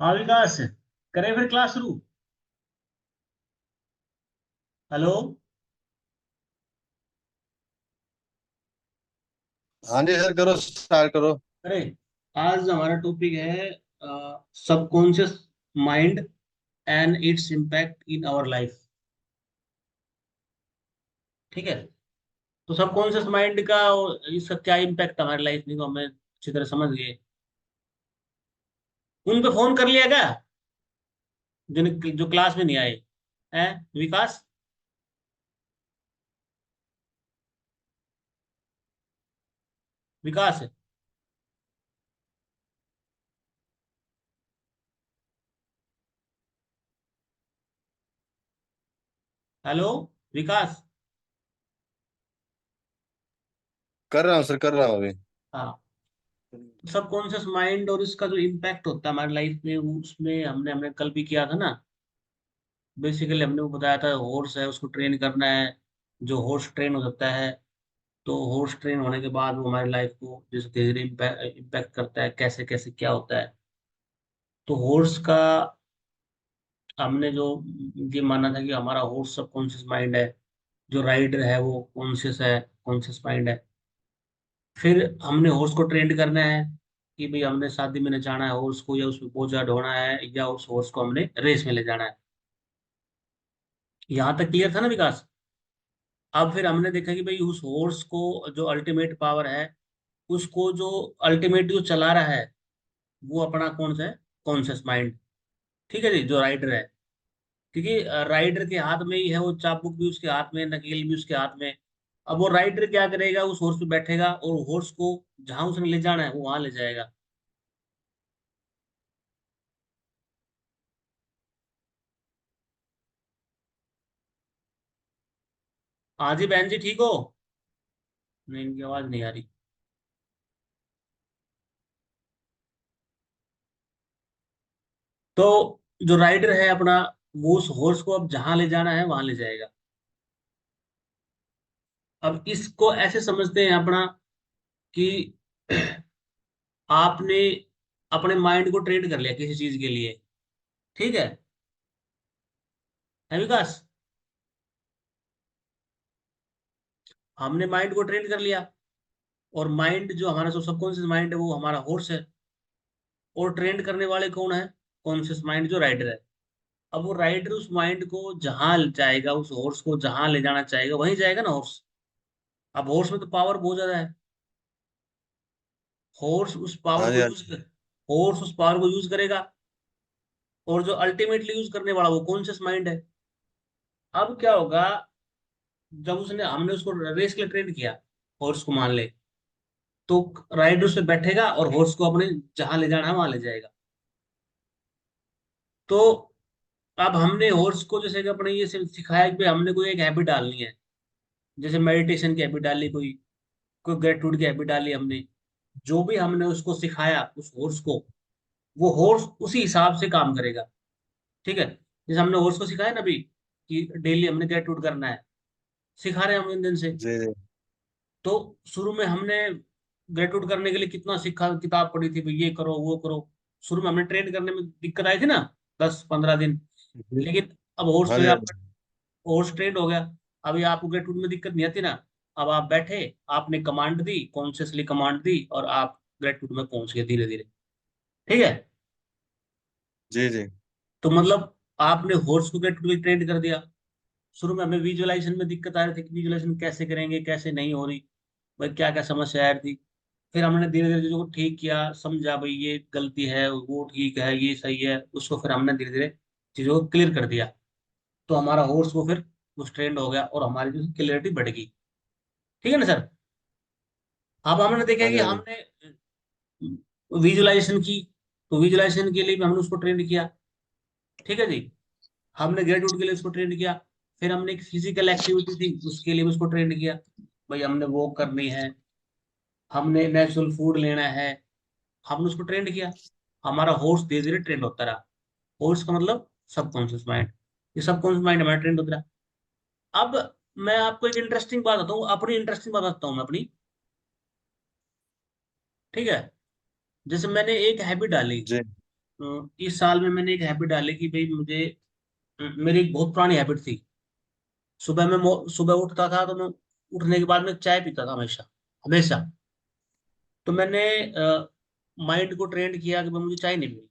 हाँ विकास, करें फिर क्लास शुरू। हेलो। हाँ जी सर, करो स्टार्ट करो। अरे, आज हमारा टॉपिक है subconscious mind and its impact in our life. ठीक है। तो सबकॉन्शियस माइंड का और इसका क्या इम्पैक्ट हमारी लाइफ में, को हमें अच्छी तरह समझ गए। उन पे फोन कर लिया क्या, जिन जो क्लास में नहीं आए हैं? विकास। विकास। हेलो। विकास। कर रहा हूँ सर, कर रहा हूँ अभी। हाँ। सबकॉन्शियस माइंड और इसका जो इम्पैक्ट होता है हमारी लाइफ में, उसमें हमने हमने कल भी किया था ना। बेसिकली हमने वो बताया था, हॉर्स है उसको ट्रेन करना है। जो हॉर्स ट्रेन हो जाता है, तो हॉर्स ट्रेन होने के बाद वो हमारी लाइफ को जैसे धीरे धीरे इम्पैक्ट करता है, कैसे कैसे क्या होता है। तो हॉर्स का हमने जो ये माना था कि हमारा हॉर्स सबकॉन्शियस माइंड है। जो राइडर है वो कॉन्शियस है, कॉन्शियस माइंड है। फिर हमने हॉर्स को ट्रेन करना है कि भाई हमने शादी में ले जाना है हॉर्स को, या उसमें बोझा ढोना है, या उस हॉर्स को हमने रेस में ले जाना है। यहाँ तक क्लियर था ना विकास? अब फिर हमने देखा कि भाई उस हॉर्स को जो अल्टीमेट पावर है, उसको जो अल्टीमेट जो चला रहा है, वो अपना कौन सा है? Conscious mind. ठीक है जी, जो राइडर है। क्योंकि राइडर के हाथ में ही है वो चाबुक, भी उसके हाथ में, नकेल भी उसके हाथ में। अब वो राइडर क्या करेगा, उस हॉर्स पे बैठेगा और हॉर्स को जहां उसने ले जाना है वो वहां ले जाएगा। हाँ जी बहन जी, ठीक हो? नहीं, इनकी आवाज नहीं आ रही। तो जो राइडर है अपना, वो उस हॉर्स को अब जहां ले जाना है वहां ले जाएगा। अब इसको ऐसे समझते हैं अपना कि आपने अपने माइंड को ट्रेन कर लिया किसी चीज के लिए। ठीक है विकास? हमने माइंड को ट्रेन कर लिया, और माइंड जो हमारा जो सबकॉन्शियस माइंड है वो हमारा हॉर्स है। और ट्रेन करने वाले कौन है? कॉन्शियस माइंड जो राइडर है। अब वो राइडर उस माइंड को जहां जाएगा, उस हॉर्स को जहां ले जाना चाहेगा वहीं जाएगा ना हॉर्स। अब हॉर्स में तो पावर बहुत ज्यादा है। हॉर्स उस पावर हाँ को जी, हाँ यूज जी। कर हॉर्स उस पावर को यूज करेगा। और जो अल्टीमेटली यूज करने वाला वो कॉन्शियस माइंड है। अब क्या होगा, जब उसने हमने उसको रेस के लिए ट्रेन किया, हॉर्स को मान ले, तो राइडर उस पे बैठेगा और हॉर्स को अपने जहां ले जाना है वहां ले जाएगा। तो अब हमने हॉर्स को जैसे कि अपने ये सिखाया कि भाई हमने कोई एक हैबिट डालनी है। जैसे मेडिटेशन की हैबिट डाली, कोई कोई ग्रेटिट्यूड की हैबिट डाली हमने। जो भी हमने उसको सिखाया उस हॉर्स को, वो हॉर्स उसी हिसाब से काम करेगा। ठीक है। जैसे हमने हॉर्स को सिखाया ना अभी कि डेली हमने ग्रेटिट्यूड करना है, सिखा रहे हैं हम इन दिन से। जी जी। तो शुरू में हमने ग्रेटिट्यूड करने के लिए कितना सीखा, किताब पढ़ी थी भाई, ये करो वो करो। शुरू में हमें ट्रेन करने में दिक्कत आई थी ना, 10-15 दिन। जी। लेकिन अब हॉर्स हाँ में जी, हाँ आप, जी। हॉर्स ट्रेंड हो गया। अभी आपको ग्रेटिट्यूड में दिक्कत नहीं आती ना। अब आप बैठे, आपने कमांड दी, कॉन्शियसली कमांड दी, और आप ग्रेटिट्यूड में पहुंच गए धीरे धीरे। ठीक है। जी जी। तो मतलब आपने हॉर्स को ग्रेटिट्यूड ट्रेंड कर दिया। शुरू में हमें विजुअलाइजेशन में दिक्कत आ रही थी कि विजुअलाइजेशन कैसे करेंगे, कैसे नहीं हो रही, भाई क्या क्या समस्या आ रही थी। फिर हमने धीरे धीरे चीजों को ठीक किया, समझा भाई ये गलती है, वो ठीक है, ये सही है, उसको फिर हमने धीरे धीरे चीजों को क्लियर कर दिया। तो हमारा हॉर्स वो फिर उस ट्रेंड हो गया और हमारी जो क्लियरिटी बढ़ गई। ठीक है ना सर? अब हमने देखा हाँ कि जी, हाँ जी। हमने विजुअलाइजेशन की, तो विजुअलाइजेशन के लिए भी हमने उसको ट्रेंड किया। ठीक है जी। हमने ग्रेटिट्यूड के लिए उसको ट्रेंड किया। फिर हमने एक फिजिकल एक्टिविटी थी उसके लिए भी उसको ट्रेंड किया। भाई हमने वॉक करनी है, हमने नेचुरल फूड लेना है, हमने उसको ट्रेंड किया। हमारा हॉर्स धीरे धीरे ट्रेंड होता रहा। हॉर्स का मतलब सबकॉन्शियस माइंड। ये सबकॉन्शियस माइंड हमारा ट्रेंड होता रहा। अब मैं आपको एक इंटरेस्टिंग बात बताता हूँ, अपनी इंटरेस्टिंग बात बताता हूँ मैं अपनी। ठीक है। जैसे मैंने एक हैबिट डाली, जी इस साल में मैंने एक हैबिट डाली कि भाई मुझे, मेरी एक बहुत पुरानी हैबिट थी। सुबह उठता था तो मैं उठने के बाद में चाय पीता था हमेशा, हमेशा। तो मैंने माइंड को ट्रेंड किया कि भाई मुझे चाय नहीं पीनी।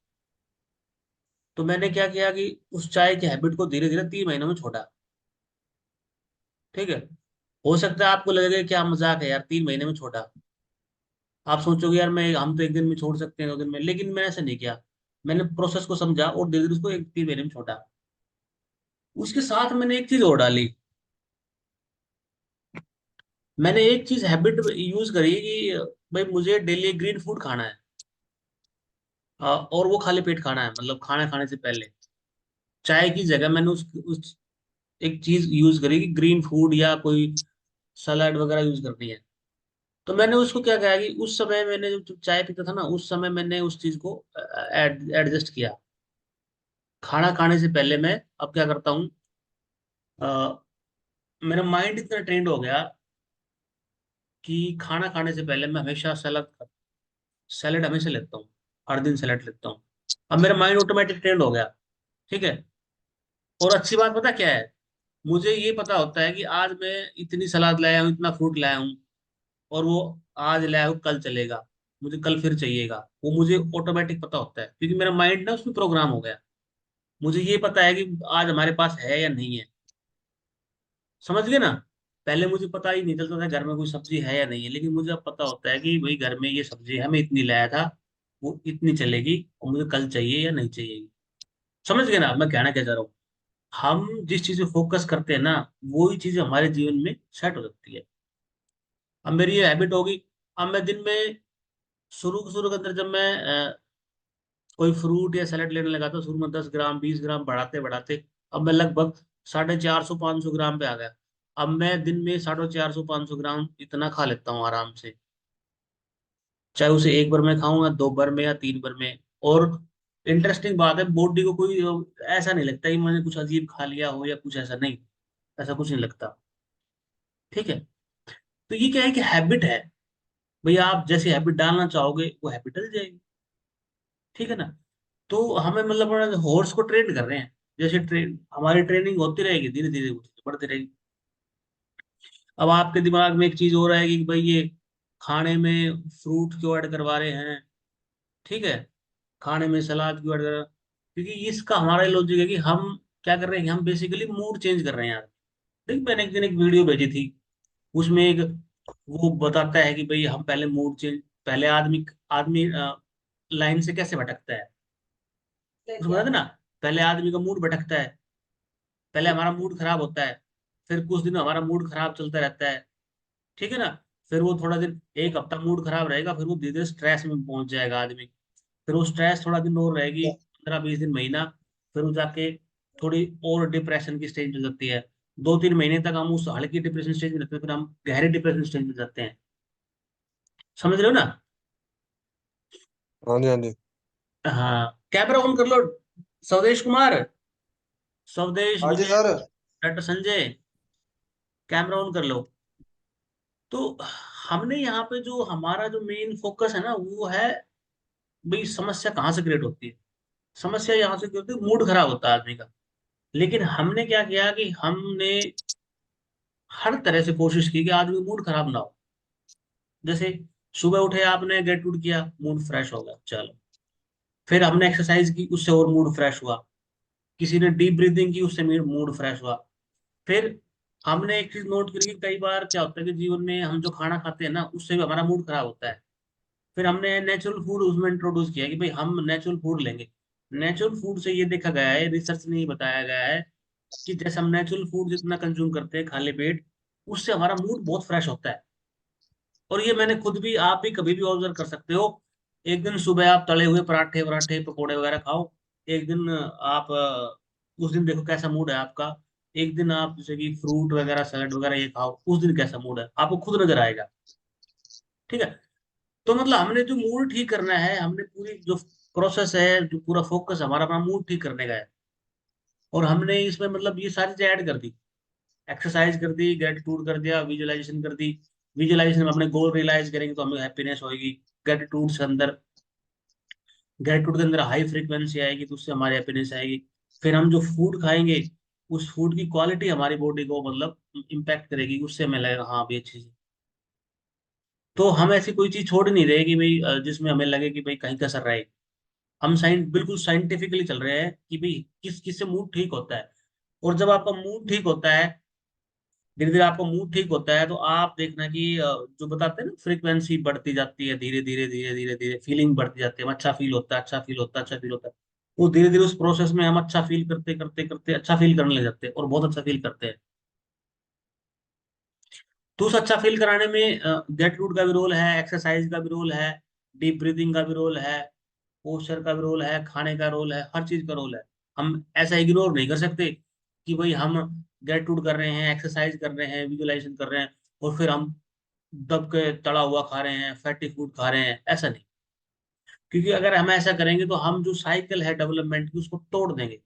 तो मैंने क्या किया कि उस चाय की हैबिट को धीरे धीरे 3 महीनों में छोड़ा। ठीक है। हो सकता है आपको लगेगा क्या मजाक है यार, 3 महीने में छोड़ा। आप सोचोगे यार मैं, हम तो एक दिन में छोड़ सकते हैं, 2 दिन में, लेकिन मैंने ऐसा नहीं किया। मैंने प्रोसेस को समझा और धीरे धीरे उसको एक 3 महीने में छोड़ा। उसके साथ मैंने एक चीज और डाली। मैंने एक चीज हैबिट यूज करी कि भाई मुझे डेली ग्रीन फूड खाना है। और वो खाली पेट खाना है, मतलब खाना खाने से पहले। चाय की जगह मैंने उस एक चीज यूज करी कि ग्रीन फूड या कोई सलाद वगैरह यूज करनी है। तो मैंने उसको क्या कहा कि उस समय मैंने जब चाय पीता था ना, उस समय मैंने उस चीज को एडजस्ट किया। खाना खाने से पहले मैं अब क्या करता हूँ, मेरा माइंड इतना ट्रेंड हो गया कि खाना खाने से पहले मैं हमेशा सलाद, सैलेड हमेशा लेता हूँ। हर दिन सैलेड लेता हूँ। अब मेरा माइंड ऑटोमेटिक ट्रेंड हो गया। ठीक है। और अच्छी बात पता क्या है, मुझे ये पता होता है कि आज मैं इतनी सलाद लाया हूँ, इतना फ्रूट लाया हूँ, और वो आज लाया हूँ कल चलेगा, मुझे कल फिर चाहिएगा। वो मुझे ऑटोमेटिक पता होता है क्योंकि मेरा माइंड ना उसमें प्रोग्राम हो गया। मुझे ये पता है कि आज हमारे पास है या नहीं है। समझ गए ना। पहले मुझे पता ही नहीं चलता था घर में कोई सब्जी है या नहीं है, लेकिन मुझे अब पता होता है कि भाई घर में ये सब्जी है, मैं इतनी लाया था, वो इतनी चलेगी, और मुझे कल चाहिए या नहीं चाहिए। समझ गए ना मैं कहना क्या चाह रहा हूँ। हम जिस चीज पे फोकस करते हैं ना, वही चीज हमारे जीवन में सेट हो सकती है। अब मेरी ये हैबिट होगी। अब मैं दिन में, शुरू शुरू के अंदर जब मैं कोई फ्रूट या सैलेड लेने लगा था, शुरू में 10 ग्राम 20 ग्राम बढ़ाते बढ़ाते अब मैं लगभग 450 500 ग्राम पे आ गया। अब मैं दिन में 450 500 ग्राम इतना खा लेता हूँ आराम से। चाहे उसे एक बार में खाऊं या 2 बार में या 3 बार में। और इंटरेस्टिंग बात है, बॉडी को कोई ऐसा नहीं लगता कि मैंने कुछ अजीब खा लिया हो या कुछ ऐसा, नहीं। ऐसा कुछ नहीं लगता। ठीक है। तो ये क्या है कि हैबिट है। भैया आप जैसी हैबिट डालना चाहोगे वो हैबिट डल जाएगी। ठीक है ना। तो हमें मतलब हॉर्स को ट्रेन कर रहे हैं। जैसे हमारी ट्रेनिंग होती रहेगी, धीरे धीरे वो चीज़ बढ़ती रहेगी। अब आपके दिमाग में एक चीज हो रहा है कि भाई ये खाने में फ्रूट क्यों ऐड करवा रहे हैं। ठीक है। खाने में सलाद क्यों ऐड कर रहे हैं। क्योंकि इसका हमारा लॉजिक है कि हम क्या कर रहे हैं कि हम बेसिकली मूड चेंज कर रहे हैं यार। देख मैंने एक दिन एक वीडियो भेजी थी। उसमें एक, वो बताता है कि भाई हम पहले मूड चेंज, पहले आदमी आदमी लाइन से कैसे भटकता है। उसको बताते ना, पहले आदमी का मूड भटकता है। पहले हमारा मूड खराब होता है, फिर कुछ दिन हमारा मूड खराब चलता रहता है। ठीक है ना। फिर वो थोड़ा दिन, एक हफ्ता मूड खराब रहेगा, फिर वो धीरे धीरे स्ट्रेस में पहुंच जाएगा आदमी। फिर वो स्ट्रेस थोड़ा दिन और रहेगी, 15 20 दिन, महीना। फिर वो जाके थोड़ी और डिप्रेशन की स्टेज मिल जाती है। 2 3 महीने तक हम उस हल्की डिप्रेशन स्टेज में रहते हैं, फिर हम गहरे डिप्रेशन स्टेज में जाते हैं। समझ रहे हो ना। हाँ जी, हाँ जी। हाँ, कैमरा ऑन कर लो। स्वदेश कुमार, स्वदेश हाँ जी Vijay, sir. Doctor Sanjay, camera on कर लो। तो हमने यहाँ पे जो हमारा जो मेन फोकस है ना, वो है भाई समस्या कहाँ से क्रिएट होती है। समस्या यहाँ से क्रिएट होती है, मूड खराब होता है आदमी का। लेकिन हमने क्या किया कि हमने हर तरह से कोशिश की कि आदमी मूड खराब ना हो। जैसे सुबह उठे आपने गेट उठ किया, मूड फ्रेश हो गया, चलो। फिर हमने एक्सरसाइज की, उससे और मूड फ्रेश हुआ। किसी ने डीप ब्रीदिंग की, उससे मूड फ्रेश हुआ। फिर हमने एक चीज नोट करी कि कई बार क्या होता है कि जीवन में हम जो खाना खाते हैं ना, उससे भी हमारा मूड खराब होता है। फिर हमने नेचुरल फूड उसमें इंट्रोड्यूस किया कि भाई हम नेचुरल फूड लेंगे। नेचुरल फूड से ये देखा गया है, रिसर्च ने ये बताया गया है कि जैसे हम नेचुरल फूड जितना कंज्यूम करते हैं खाली पेट, उससे हमारा मूड बहुत फ्रेश होता है। और ये मैंने खुद भी, आप भी कभी भी ऑब्जर्व कर सकते हो। एक दिन सुबह आप तले हुए पराठे वराठे पकोड़े वगैरह खाओ। एक दिन आप उस दिन देखो कैसा मूड है आपका। एक दिन आप जैसे कि फ्रूट वगैरह सैलड वगैरह ये खाओ, उस दिन कैसा मूड है आपको खुद नजर आएगा। ठीक है। तो मतलब हमने जो मूड ठीक करना है, हमने पूरी जो प्रोसेस है, जो पूरा फोकस हमारा अपना मूड ठीक करने का है। और हमने इसमें मतलब ये सारी चीजें ऐड कर दी। एक्सरसाइज कर दी, ग्रेटिट्यूड कर दिया, विजुअलाइजेशन कर दी। विजुअलाइजेशन में अपने गोल रियलाइज करेंगे तो हमें हैप्पीनेस होगी। ग्रेटिट्यूड से अंदर ग्रेटिट्यूड के अंदर हाई फ्रीक्वेंसी आएगी तो उससे हमारी हैप्पीनेस आएगी। फिर हम जो फूड खाएंगे, उस फूड की क्वालिटी हमारी बॉडी को मतलब इम्पैक्ट करेगी, उससे हमें लगेगा हाँ भी अच्छी चीज। तो हम ऐसी कोई चीज छोड़ नहीं रहे कि भाई जिसमें हमें लगे कि भाई कहीं कसर रहे। हम बिल्कुल साइंटिफिकली चल रहे हैं कि भाई किस किस से मूड ठीक होता है। और जब आपका मूड ठीक होता है, धीरे धीरे आपका मूड ठीक होता है, तो आप देखना कि जो बताते हैं ना, फ्रीक्वेंसी बढ़ती जाती है, धीरे धीरे धीरे धीरे धीरे फीलिंग बढ़ती जाती है, अच्छा फील होता है, अच्छा फील होता है, अच्छा फील होता है। वो धीरे धीरे उस प्रोसेस में हम अच्छा फील करते करते करते अच्छा फील करने लग जाते हैं और बहुत अच्छा फील करते हैं। तो उस अच्छा फील कराने में गेट रूट का भी रोल है, एक्सरसाइज का भी रोल है, डीप ब्रीदिंग का भी रोल है, पोस्चर का भी रोल है, खाने का रोल है, हर चीज का रोल है। हम ऐसा इग्नोर नहीं कर सकते कि भाई हम गेट रूट कर रहे हैं, एक्सरसाइज कर रहे हैं, विजुअलाइजेशन कर रहे हैं, और फिर हम दब के तला हुआ खा रहे हैं, फैटी फूड खा रहे हैं, ऐसा नहीं। क्योंकि अगर हम ऐसा करेंगे तो हम जो साइकिल है डेवलपमेंट की उसको तोड़ देंगे।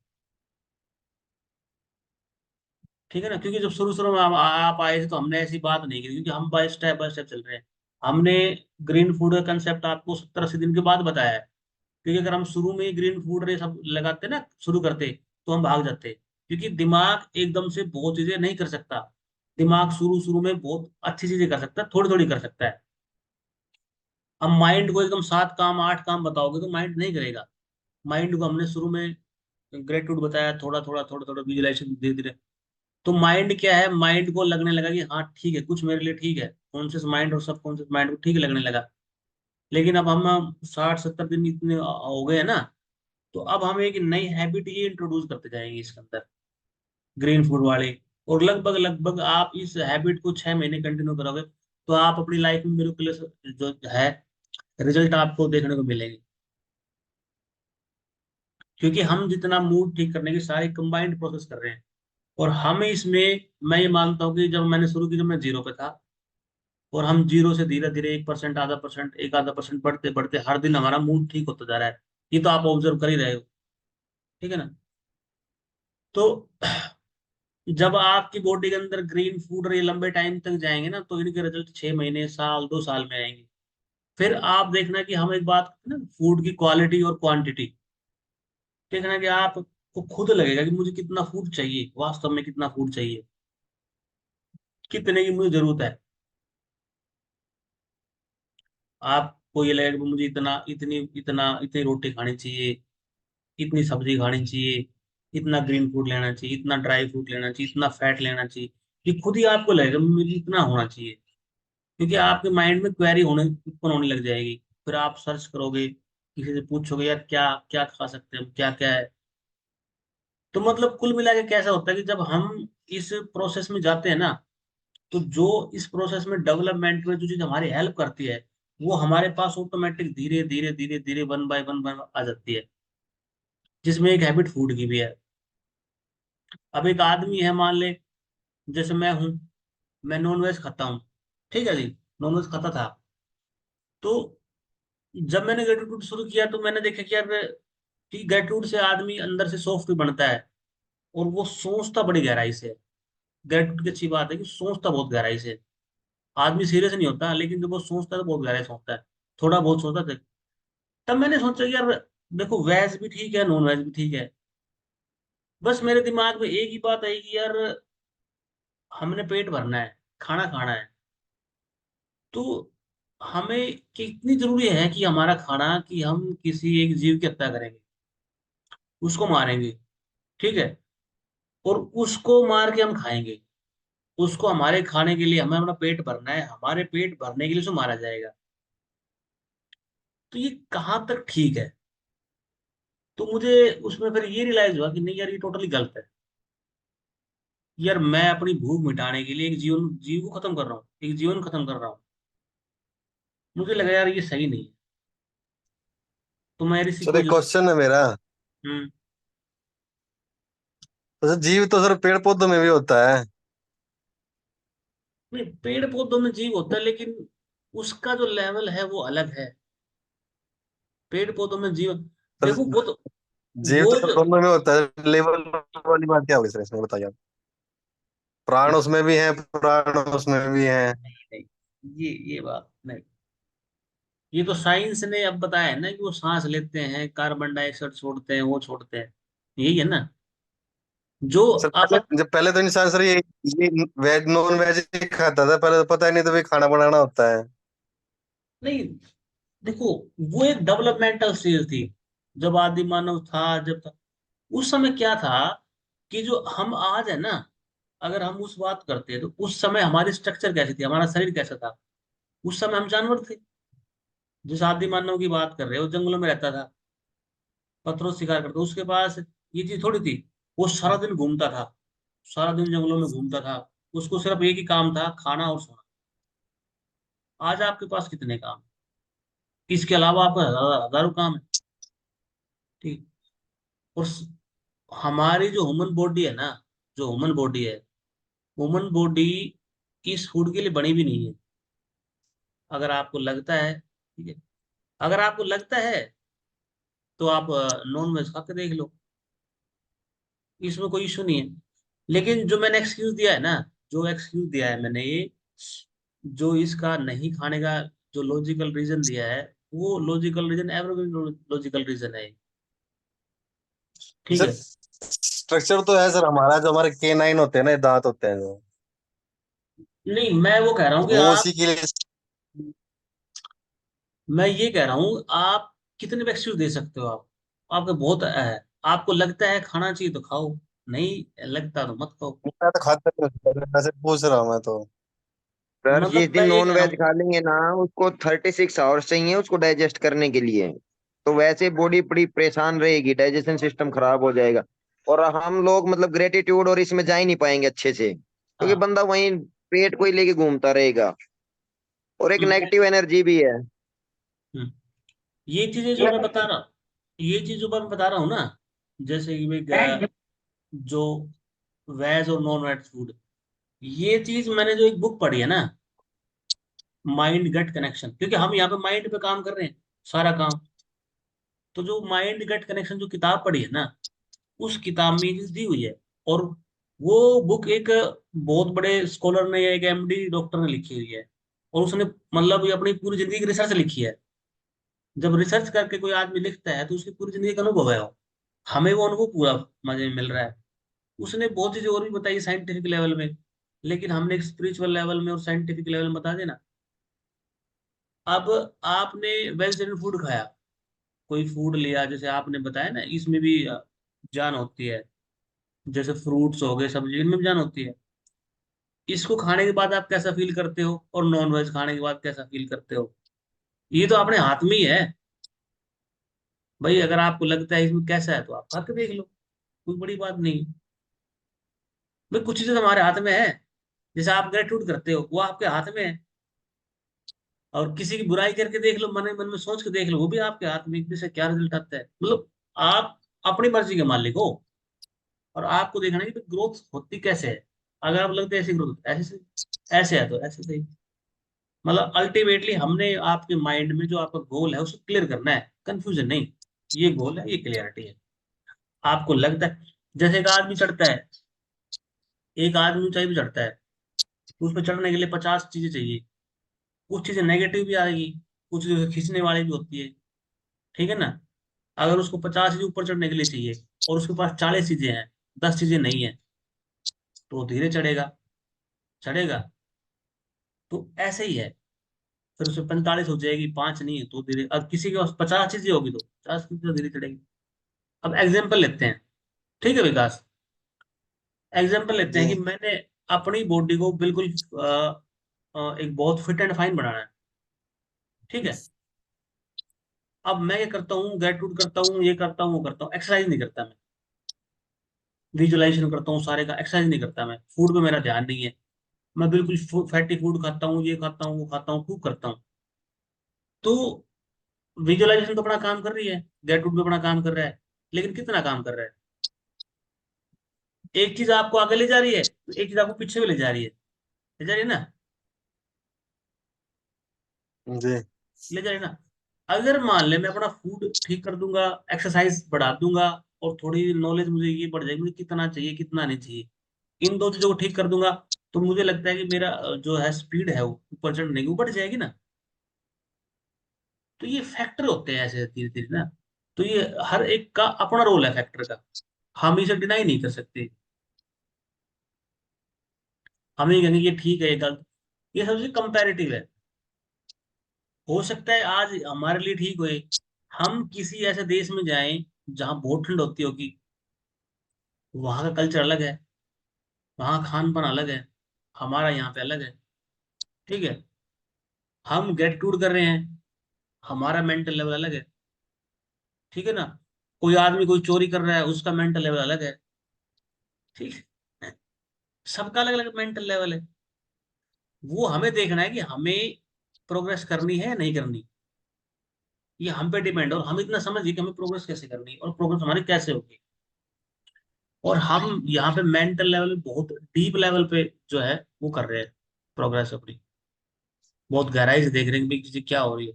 ठीक है ना, क्योंकि जब शुरू शुरू में आप आए थे तो हमने ऐसी बात नहीं की, क्योंकि हम बाय स्टेप चल रहे हैं। हमने ग्रीन फूड का कंसेप्ट आपको 70-80 दिन के बाद बताया है। क्योंकि अगर हम शुरू में ही ग्रीन फूड ये सब लगाते ना, शुरू करते, तो हम भाग जाते। क्योंकि दिमाग एकदम से बहुत चीजें नहीं कर सकता। दिमाग शुरू शुरू में बहुत अच्छी चीजें कर सकता है, थोड़ी थोड़ी कर सकता है। अब माइंड को एकदम 7 काम 8 काम बताओगे तो माइंड नहीं करेगा। माइंड को हमने शुरू में ग्रेटिट्यूड बताया, थोड़ा थोड़ा थोड़ा थोड़ा विजुअलाइजेशन धीरे धीरे। तो माइंड क्या है, माइंड को लगने लगा कि हाँ ठीक है, कुछ मेरे लिए ठीक है, कॉन्शियस माइंड और सब कॉन्शियस माइंड को ठीक लगने लगा। लेकिन अब हम 60-70 दिन इतने हो गए हैं ना, तो अब हम एक नई हैबिट ये इंट्रोड्यूस करते जाएंगे इसके अंदर, ग्रीन फूड वाली। और लगभग लगभग आप इस हैबिट को 6 महीने कंटिन्यू करोगे, तो आप अपनी लाइफ में मिराकुलस जो है रिजल्ट आपको देखने को मिलेंगे। क्योंकि हम जितना मूड ठीक करने की सारी कंबाइंड प्रोसेस कर रहे हैं। और हम इसमें, मैं ये मानता हूँ कि जब मैंने शुरू की, जब मैं जीरो पे था, और हम जीरो से धीरे धीरे 1%, आधा परसेंट, एक आधा परसेंट बढ़ते बढ़ते हर दिन हमारा मूड ठीक होता जा रहा है। ये तो आप ऑब्जर्व कर ही रहे हो। ठीक है ना। तो जब आपकी बॉडी के अंदर ग्रीन फूड ये लंबे टाइम तक जाएंगे ना, तो इनके रिजल्ट 6 महीने, साल, 2 साल में आएंगे। फिर आप देखना कि हम एक बात करते हैं ना, फूड की क्वालिटी और क्वांटिटी। देखना कि आपको खुद लगेगा कि मुझे कितना फूड चाहिए, वास्तव में कितना फूड चाहिए, कितने की मुझे जरूरत है। आपको ये लगेगा कि मुझे इतना, इतनी, इतनी रोटी खानी चाहिए, इतनी सब्जी खानी चाहिए, इतना ग्रीन फूड लेना चाहिए, इतना ड्राई फ्रूट लेना चाहिए, इतना फैट लेना चाहिए। ये खुद ही आपको लगेगा मुझे इतना होना चाहिए। क्योंकि आपके माइंड में क्वेरी होने उत्पन्न होने लग जाएगी। फिर आप सर्च करोगे, किसी से पूछोगे यार क्या क्या खा सकते हैं, क्या क्या है। तो मतलब कुल मिला के कैसा होता है कि जब हम इस प्रोसेस में जाते हैं ना, तो जो इस प्रोसेस में डेवलपमेंट में जो चीज हमारी हेल्प करती है, वो हमारे पास ऑटोमेटिक धीरे धीरे धीरे धीरे वन बाय वन आ जाती है। जिसमें एक हैबिट फूड की भी है। अब एक आदमी है, मान ले, जैसे मैं हूं, मैं नॉन वेज खाता हूँ। ठीक है जी, नॉन वेज खाता था। तो जब मैंने ग्रेटिट्यूड शुरू किया तो मैंने देखा कि यार, कि ग्रेटिट्यूड से आदमी अंदर से सॉफ्ट बनता है, और वो सोचता बड़ी गहराई से है। ग्रेटिट्यूड की अच्छी बात है कि सोचता बहुत गहराई से है। आदमी सीरियस नहीं होता, लेकिन जब वो सोचता है तो बहुत गहराई सोचता है। थोड़ा बहुत सोचता था। तब मैंने सोचा कि यार देखो, वेज भी ठीक है, नॉन वेज भी ठीक है। बस मेरे दिमाग में एक ही बात आई कि यार, हमने पेट भरना है, खाना खाना है। तो हमें कितनी जरूरी है कि हमारा खाना, कि हम किसी एक जीव की हत्या करेंगे, उसको मारेंगे। ठीक है। और उसको मार के हम खाएंगे। उसको हमारे खाने के लिए हमें अपना पेट भरना है, हमारे पेट भरने के लिए उसको मारा जाएगा। तो ये कहाँ तक ठीक है। तो मुझे उसमें फिर ये रियलाइज हुआ कि नहीं यार, ये टोटली गलत है। यार मैं अपनी भूख मिटाने के लिए एक जीव को खत्म कर रहा हूँ, एक जीवन खत्म कर रहा हूँ। मुझे लगा यार ये सही नहीं है। तो मैं ऋषि सर को एक जो, क्वेश्चन है मेरा। हम्म। तो सर जीव तो सर पेड़ पौधों में भी होता है। नहीं, पेड़ पौधों में जीव होता है, लेकिन उसका जो लेवल है वो अलग है। पेड़ पौधों में जीव, सर देखो वो तो, जीव वो तो सर जो, दोनों में होता है, लेवल वाली बात क्या होगी सर इसमें बताइए आप। प्राण उसमें भी है, प्राण उसमें भी है। नहीं नहीं, ये बात नहीं। ये तो साइंस ने अब बताया है ना कि वो सांस लेते हैं, कार्बन डाइऑक्साइड छोड़ते हैं, वो छोड़ते हैं। यही है ना जो सर आप। पहले, जब पहले तो इंसान सर ये वेज नॉन वेज ही खाता था पहले, तो पता ही नहीं था भाई खाना बनाना होता है। नहीं, देखो, वो एक डेवलपमेंटल स्टेज थी। जब आदि मानव था, जब था, उस समय क्या था कि जो हम आज है ना, अगर हम उस बात करते हैं तो उस समय हमारी स्ट्रक्चर कैसी थी, हमारा शरीर कैसा था। उस समय हम जानवर थे। जिस आदि मानव की बात कर रहे हो, जंगलों में रहता था, पत्थरों से शिकार करता, उसके पास ये चीज थोड़ी थी। वो सारा दिन घूमता था, सारा दिन जंगलों में घूमता था। उसको सिर्फ एक ही काम था, खाना और सोना। आज आपके पास कितने काम? इसके अलावा आपका हजारों काम है। ठीक। और हमारी जो ह्यूमन बॉडी है ना, जो ह्यूमन बॉडी है, ह्यूमन बॉडी इस फूड के लिए बनी भी नहीं है। अगर आपको लगता है, ठीक है, अगर आपको लगता है तो आप नॉन वेज खा के देख लो, इसमें कोई इशू नहीं है। लेकिन जो मैंने एक्सक्यूज दिया है ना, जो एक्सक्यूज दिया है मैंने ये, जो इसका नहीं खाने का जो लॉजिकल रीजन दिया है, वो logical reason everyone logical reason है। ठीक सर है। स्ट्रक्चर तो है सर हमारा, जो हमारे K9 होते हैं ना, ये दांत होते हैं जो, नहीं, मैं वो कह रहा हूँ कि वो आप, उसी के लिए। मैं ये कह रहा हूँ आप कितने भी एक्सक्यूज दे सकते हो आप। आपको बहुत है, आपको लगता है खाना चाहिए तो खाओ, नहीं लगता तो मत खाओ। मैं तो खाता नहीं हूँ सर, वैसे पूछ रहा हूँ मैं तो। सर जिस मतलब दिन मैं ये नॉन कह रहा वेज हूँ। खा लेंगे ना, उसको 36 आवर्स चाहिए उसको डाइजेस्ट करने के लिए। तो वैसे बॉडी बड़ी परेशान रहेगी, डाइजेशन सिस्टम खराब हो जाएगा। और हम लोग मतलब ग्रेटिट्यूड और इसमें जा ही नहीं पाएंगे अच्छे से, क्योंकि हाँ। बंदा वहीं पेट को ही लेके घूमता रहेगा। और एक मैं नेगेटिव एनर्जी भी है। हम्म, ये चीजें जो मैं बता रहा हूँ, ये चीज जो मैं बता रहा हूँ ना, जैसे कि भाई जो वेज और नॉन वेज फूड, ये चीज मैंने जो एक बुक पढ़ी है ना, माइंड गट कनेक्शन, क्योंकि हम यहाँ पे माइंड पे काम कर रहे हैं सारा काम। तो जो माइंड गट कनेक्शन जो किताब पढ़ी है ना, उस किताब में ये चीज दी हुई है। और वो बुक एक बहुत बड़े स्कॉलर ने, एक एमडी डॉक्टर ने लिखी हुई है। और उसने मतलब ये अपनी पूरी जिंदगी की रिसर्च लिखी है। जब रिसर्च करके कोई आदमी लिखता है तो उसकी पूरी जिंदगी का अनुभव है वो। हमें वो अनुभव पूरा मजे में मिल रहा है। उसने बहुत चीजें और भी बताई साइंटिफिक लेवल में, लेकिन हमने एक स्पिरिचुअल लेवल में और साइंटिफिक लेवल में बता देना। अब आपने वेजिटेरियन फूड खाया, कोई फूड लिया, जैसे आपने बताया ना, इसमें भी जान होती है। जैसे फ्रूट्स हो गए, सब्जी, इनमें भी जान होती है। इसको खाने के बाद आप कैसा फील करते हो और नॉन वेज खाने के बाद कैसा फील करते हो, ये तो अपने हाथ में ही है। भाई अगर आपको लगता है इसमें कैसा है तो आप खा के देख लो, कोई बड़ी बात नहीं। भाई कुछ चीजें हमारे हाथ में है। जैसे आप ग्रेटिट्यूड करते हो, वो आपके हाथ में है। और किसी की बुराई करके देख लो, मन में मन में सोच के देख लो, वो भी आपके हाथ में, इससे क्या रिजल्ट आता है। मतलब आप अपनी मर्जी के मालिक हो। और आपको देखना है कि ग्रोथ होती कैसे है। अगर आप लगता है ऐसी ग्रोथ ऐसे से, ऐसे है तो ऐसे सही। मतलब अल्टीमेटली हमने आपके माइंड में जो आपका गोल है उसको क्लियर करना है, कंफ्यूजन नहीं। ये गोल है, ये क्लियरिटी है। आपको लगता है, जैसे एक आदमी चढ़ता है, एक आदमी ऊंचाई भी चढ़ता है, तो उस पर चढ़ने के लिए 50 चीजें चाहिए। कुछ चीजें नेगेटिव भी आएगी, कुछ चीजें खींचने वाली भी होती है। ठीक है ना। अगर उसको 50 चीजें ऊपर चढ़ने के लिए चाहिए और उसके पास 40 चीजें हैं, 10 चीजें नहीं है, तो वो धीरे चढ़ेगा, चढ़ेगा। तो ऐसे ही है। फिर उसमें 45 हो जाएगी, 5 नहीं है तो धीरे। अब किसी के पास 50 चीजें होगी तो 50 चीजें धीरे चढ़ेगी। अब एग्जाम्पल लेते हैं, ठीक है विकास। एग्जाम्पल लेते हैं जी कि मैंने अपनी बॉडी को बिल्कुल एक बहुत फिट एंड फाइन बनाना है। ठीक है। अब मैं ये करता हूँ, ग्रेटिट्यूड करता हूँ, ये करता हूँ, वो करता हूँ, एक्सरसाइज नहीं करता मैं। विजुअलाइजेशन करता हूँ सारे का, एक्सरसाइज नहीं करता मैं, फूड पे मेरा ध्यान नहीं है। मैं बिल्कुल फैटी फूड खाता हूँ, ये खाता हूँ, वो खाता हूँ, खूब करता हूँ। तो विजुअलाइजेशन तो अपना काम कर रही है, ग्रेटिट्यूड भी अपना काम कर रहा है, लेकिन कितना काम कर रहा है। एक चीज आपको आगे ले जा रही है, तो एक चीज आपको पीछे भी ले जा रही है। ले जा रही है ना। जी। ले जा रही है ना। अगर मान ले मैं अपना फूड ठीक कर दूंगा, एक्सरसाइज बढ़ा दूंगा, और थोड़ी नॉलेज मुझे ये बढ़ जाएगी, मुझे कितना चाहिए कितना नहीं चाहिए, इन दो चीजों को ठीक कर दूंगा, तो मुझे लगता है कि मेरा जो है स्पीड है वो ऊपर चढ़ने की वो बढ़ जाएगी ना। तो ये फैक्टर होते हैं ऐसे धीरे धीरे ना। तो ये हर एक का अपना रोल है फैक्टर का, हम इसे डिनाई नहीं कर सकते। हम ये कहेंगे कि ठीक है ये गलत, ये सबसे कंपैरेटिव है। हो सकता है आज हमारे लिए ठीक होए, हम किसी ऐसे देश में जाएं जहां बहुत ठंड होती होगी, वहां का कल्चर अलग है, वहां खान पान अलग है, हमारा यहाँ पे अलग है। ठीक है, हम ग्रेटिट्यूड कर रहे हैं, हमारा मेंटल लेवल अलग है। ठीक है ना, कोई आदमी कोई चोरी कर रहा है, उसका मेंटल लेवल अलग है। ठीक है, सबका अलग अलग मेंटल लेवल है। वो हमें देखना है कि हमें प्रोग्रेस करनी है या नहीं करनी, ये हम पे डिपेंड है। और हम इतना समझिए कि हमें प्रोग्रेस कैसे करनी है और प्रोग्रेस हमारी कैसे होगी। और हम यहाँ पे मेंटल लेवल बहुत डीप लेवल पे जो है वो कर रहे हैं प्रोग्रेस अपनी, बहुत गहराई से देख रहे हैं कि भाई चीजें क्या हो रही है।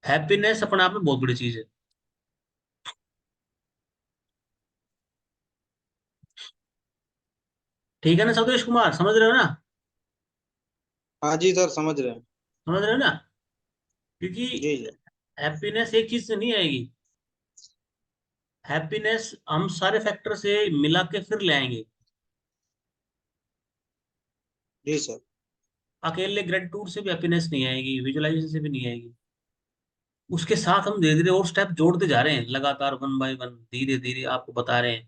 हैप्पीनेस अपने आप में बहुत बड़ी चीज है। ठीक है ना सतीश कुमार, समझ रहे हो ना? हाँ जी सर, समझ रहे हैं। समझ रहे हो ना? क्योंकि जी जी। हैप्पीनेस एक चीज से नहीं आएगी। हैप्पीनेस हम सारे फैक्टर से मिला के फिर ले आएंगे। जी सर। अकेले ग्रेटिट्यूड से भी हैप्पीनेस नहीं आएगी, विजुअलाइजेशन से भी नहीं आएगी। उसके साथ हम धीरे धीरे और स्टेप जोड़ते जा रहे हैं, लगातार वन बाय वन, धीरे धीरे आपको बता रहे हैं